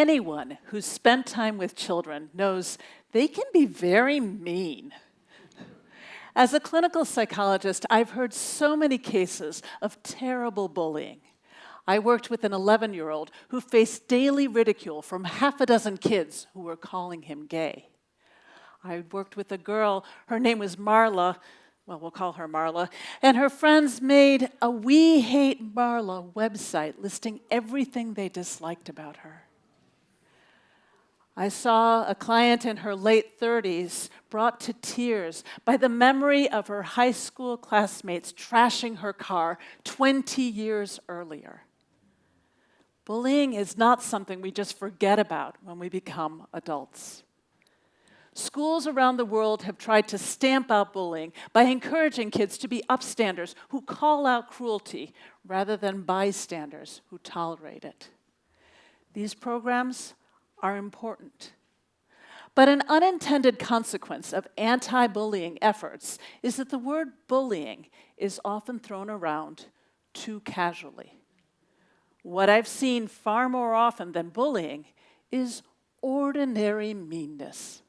Anyone who's spent time with children knows they can be very mean. As a clinical psychologist, I've heard so many cases of terrible bullying. I worked with an 11-year-old who faced daily ridicule from half a dozen kids who were calling him gay. I worked with a girl, her name was Marla, well, we'll call her Marla, and her friends made a We Hate Marla website listing everything they disliked about her. I saw a client in her late 30s brought to tears by the memory of her high school classmates trashing her car 20 years earlier. Bullying is not something we just forget about when we become adults. Schools around the world have tried to stamp out bullying by encouraging kids to be upstanders who call out cruelty rather than bystanders who tolerate it. These programs are important. But an unintended consequence of anti-bullying efforts is that the word bullying is often thrown around too casually. What I've seen far more often than bullying is ordinary meanness.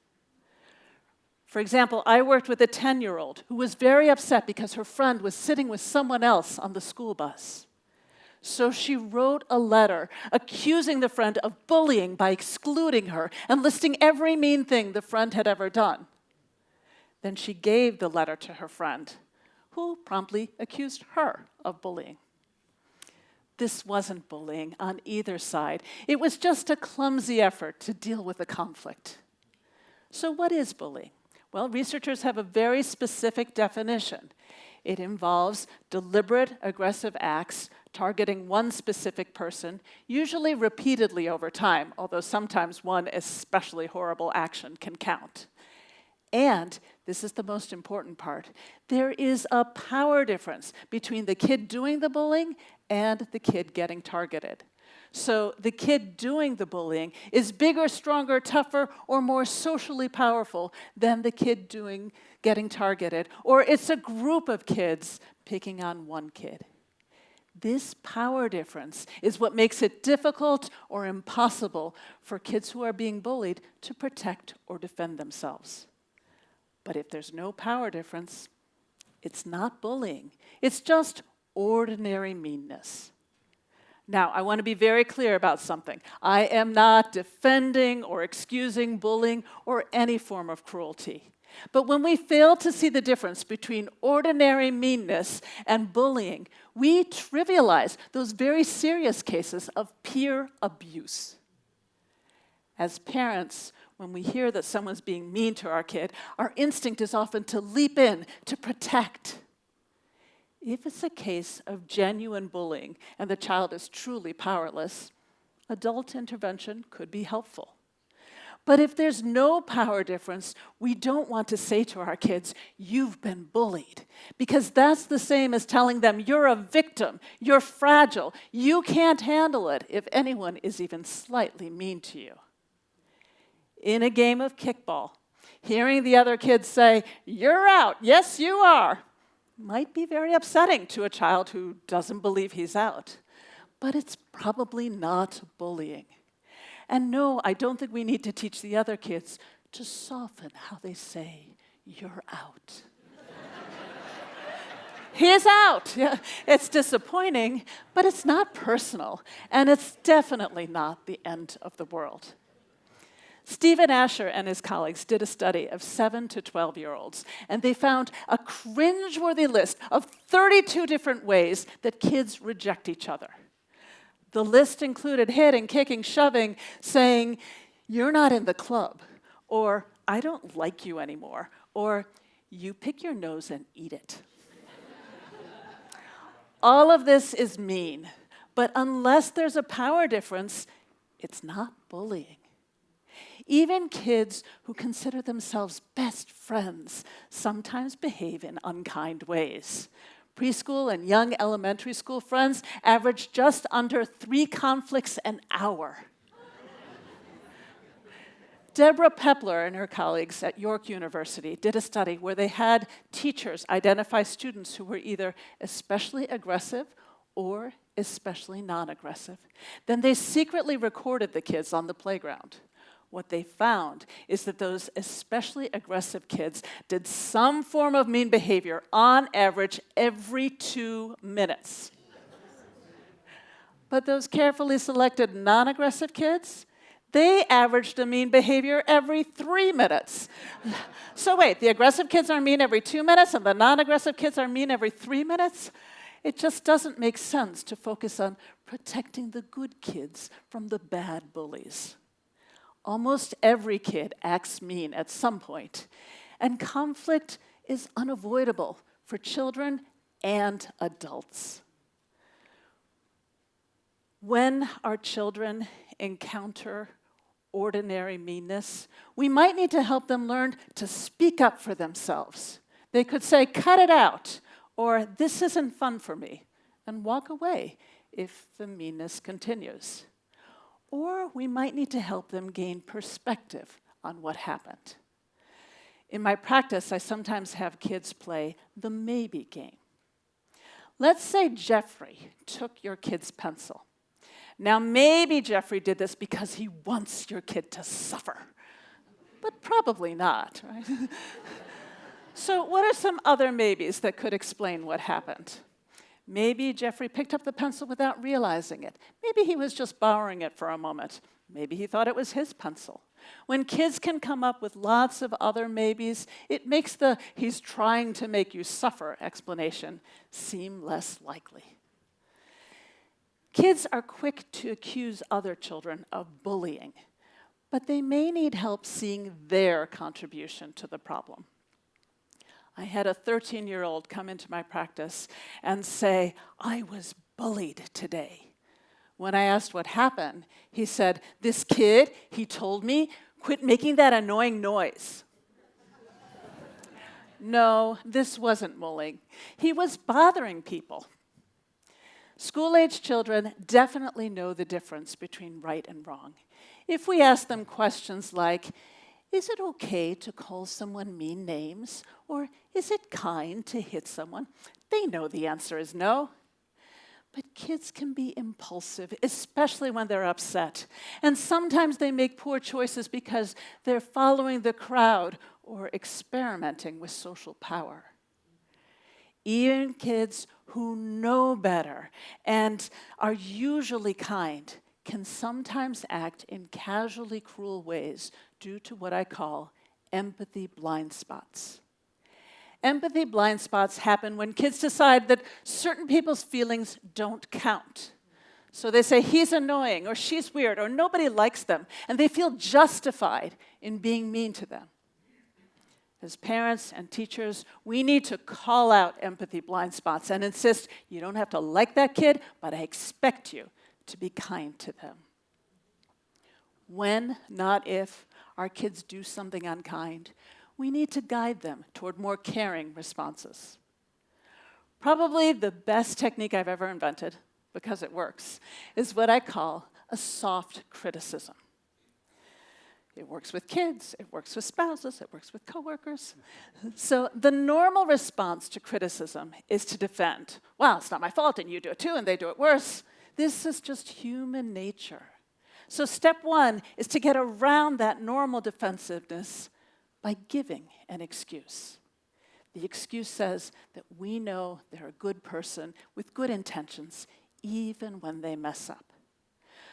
For example, I worked with a 10-year-old who was very upset because her friend was sitting with someone else on the school bus. So she wrote a letter accusing the friend of bullying by excluding her and listing every mean thing the friend had ever done. Then she gave the letter to her friend, who promptly accused her of bullying. This wasn't bullying on either side. It was just a clumsy effort to deal with a conflict. So what is bullying? Well, researchers have a very specific definition. It involves deliberate, aggressive acts targeting one specific person, usually repeatedly over time, although sometimes one especially horrible action can count. And, this is the most important part, there is a power difference between the kid doing the bullying and the kid getting targeted. So the kid doing the bullying is bigger, stronger, tougher, or more socially powerful than the kid getting targeted, or it's a group of kids picking on one kid. This power difference is what makes it difficult or impossible for kids who are being bullied to protect or defend themselves. But if there's no power difference, it's not bullying. It's just ordinary meanness. Now, I want to be very clear about something. I am not defending or excusing bullying or any form of cruelty. But when we fail to see the difference between ordinary meanness and bullying, we trivialize those very serious cases of peer abuse. As parents, when we hear that someone's being mean to our kid, our instinct is often to leap in, to protect. If it's a case of genuine bullying and the child is truly powerless, adult intervention could be helpful. But if there's no power difference, we don't want to say to our kids, "You've been bullied," because that's the same as telling them, "You're a victim, you're fragile, you can't handle it," if anyone is even slightly mean to you. In a game of kickball, hearing the other kids say, "You're out, yes you are," might be very upsetting to a child who doesn't believe he's out. But it's probably not bullying. And no, I don't think we need to teach the other kids to soften how they say, "You're out." He's out. Yeah, it's disappointing, but it's not personal, and it's definitely not the end of the world. Stephen Asher and his colleagues did a study of 7 to 12-year-olds, and they found a cringeworthy list of 32 different ways that kids reject each other. The list included hitting, kicking, shoving, saying, "You're not in the club," or "I don't like you anymore," or "You pick your nose and eat it." All of this is mean, but unless there's a power difference, it's not bullying. Even kids who consider themselves best friends sometimes behave in unkind ways. Preschool and young elementary school friends average just under 3 conflicts an hour. Deborah Pepler and her colleagues at York University did a study where they had teachers identify students who were either especially aggressive or especially non-aggressive. Then they secretly recorded the kids on the playground. What they found is that those especially aggressive kids did some form of mean behavior on average every 2 minutes. But those carefully selected non-aggressive kids, they averaged a mean behavior every 3 minutes. So wait, the aggressive kids are mean every 2 minutes and the non-aggressive kids are mean every 3 minutes? It just doesn't make sense to focus on protecting the good kids from the bad bullies. Almost every kid acts mean at some point, and conflict is unavoidable for children and adults. When our children encounter ordinary meanness, we might need to help them learn to speak up for themselves. They could say, "Cut it out," or "This isn't fun for me," and walk away if the meanness continues. Or we might need to help them gain perspective on what happened. In my practice, I sometimes have kids play the maybe game. Let's say Jeffrey took your kid's pencil. Now, maybe Jeffrey did this because he wants your kid to suffer, but probably not, right? So what are some other maybes that could explain what happened? Maybe Jeffrey picked up the pencil without realizing it. Maybe he was just borrowing it for a moment. Maybe he thought it was his pencil. When kids can come up with lots of other maybes, it makes the "he's trying to make you suffer" explanation seem less likely. Kids are quick to accuse other children of bullying, but they may need help seeing their contribution to the problem. I had a 13-year-old come into my practice and say, "I was bullied today." When I asked what happened, he said, "This kid, he told me, quit making that annoying noise." No, this wasn't bullying. He was bothering people. School-age children definitely know the difference between right and wrong. If we ask them questions like, "Is it okay to call someone mean names?" or "Is it kind to hit someone?" they know the answer is no. But kids can be impulsive, especially when they're upset. And sometimes they make poor choices because they're following the crowd or experimenting with social power. Even kids who know better and are usually kind can sometimes act in casually cruel ways due to what I call empathy blind spots. Empathy blind spots happen when kids decide that certain people's feelings don't count. So they say, "He's annoying," or "She's weird," or "Nobody likes them," and they feel justified in being mean to them. As parents and teachers, we need to call out empathy blind spots and insist, "You don't have to like that kid, but I expect you to be kind to them." When, not if, our kids do something unkind, we need to guide them toward more caring responses. Probably the best technique I've ever invented, because it works, is what I call a soft criticism. It works with kids, it works with spouses, it works with coworkers. So the normal response to criticism is to defend. "Well, it's not my fault, and you do it too, and they do it worse." This is just human nature. So step one is to get around that normal defensiveness by giving an excuse. The excuse says that we know they're a good person with good intentions, even when they mess up.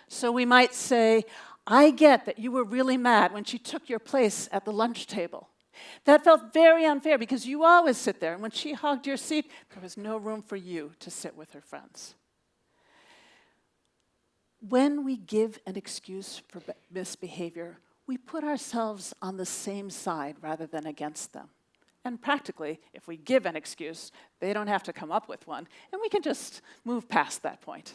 So we might say, "I get that you were really mad when she took your place at the lunch table. That felt very unfair because you always sit there, and when she hogged your seat, there was no room for you to sit with her friends." When we give an excuse for misbehavior, we put ourselves on the same side rather than against them. And practically, if we give an excuse, they don't have to come up with one, and we can just move past that point.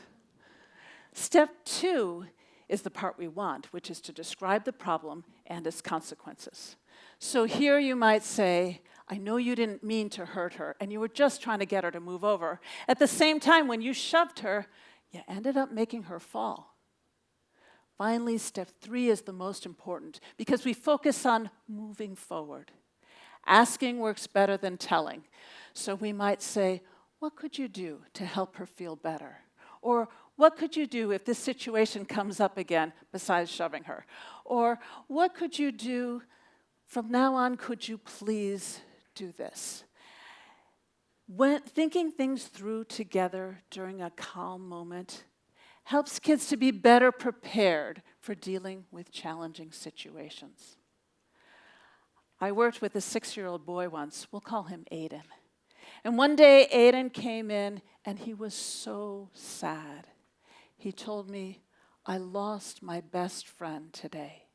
Step two is the part we want, which is to describe the problem and its consequences. So here you might say, "I know you didn't mean to hurt her, and you were just trying to get her to move over. At the same time, when you shoved her, you ended up making her fall." Finally, step three is the most important because we focus on moving forward. Asking works better than telling. So we might say, what could you do to help her feel better? Or what could you do if this situation comes up again besides shoving her? Or what could you do from now on, could you please do this? When thinking things through together during a calm moment helps kids to be better prepared for dealing with challenging situations. I worked with a 6-year-old boy once. We'll call him Aiden. And one day, Aiden came in, and he was so sad. He told me, "I lost my best friend today."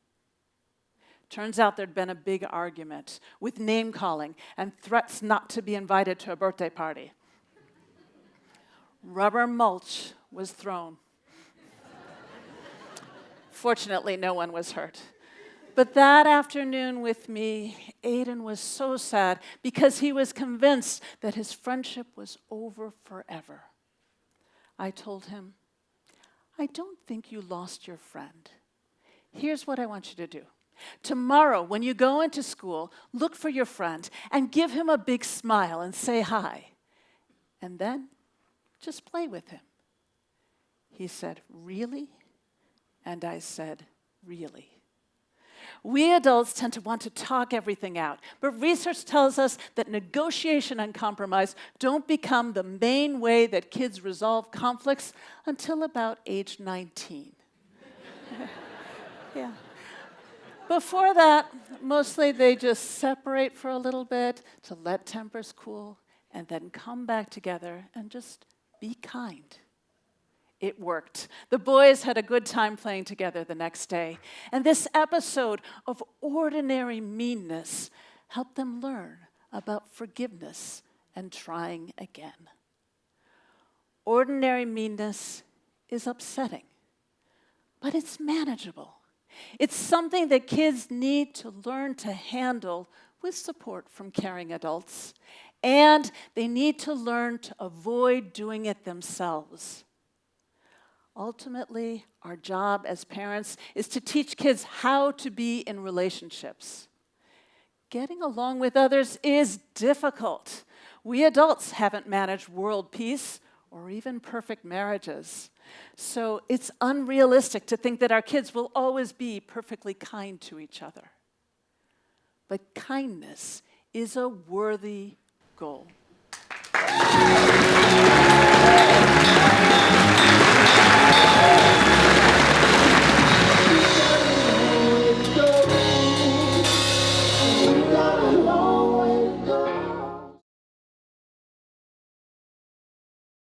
Turns out there'd been a big argument with name-calling and threats not to be invited to a birthday party. Rubber mulch was thrown. Fortunately, no one was hurt. But that afternoon with me, Aiden was so sad because he was convinced that his friendship was over forever. I told him, "I don't think you lost your friend. Here's what I want you to do. Tomorrow, when you go into school, look for your friend and give him a big smile and say hi. And then just play with him." He said, "Really?" And I said, "Really." We adults tend to want to talk everything out, but research tells us that negotiation and compromise don't become the main way that kids resolve conflicts until about age 19. Yeah. Before that, mostly they just separate for a little bit to let tempers cool and then come back together and just be kind. It worked. The boys had a good time playing together the next day. And this episode of ordinary meanness helped them learn about forgiveness and trying again. Ordinary meanness is upsetting, but it's manageable. It's something that kids need to learn to handle with support from caring adults, and they need to learn to avoid doing it themselves. Ultimately, our job as parents is to teach kids how to be in relationships. Getting along with others is difficult. We adults haven't managed world peace or even perfect marriages. So it's unrealistic to think that our kids will always be perfectly kind to each other. But kindness is a worthy goal.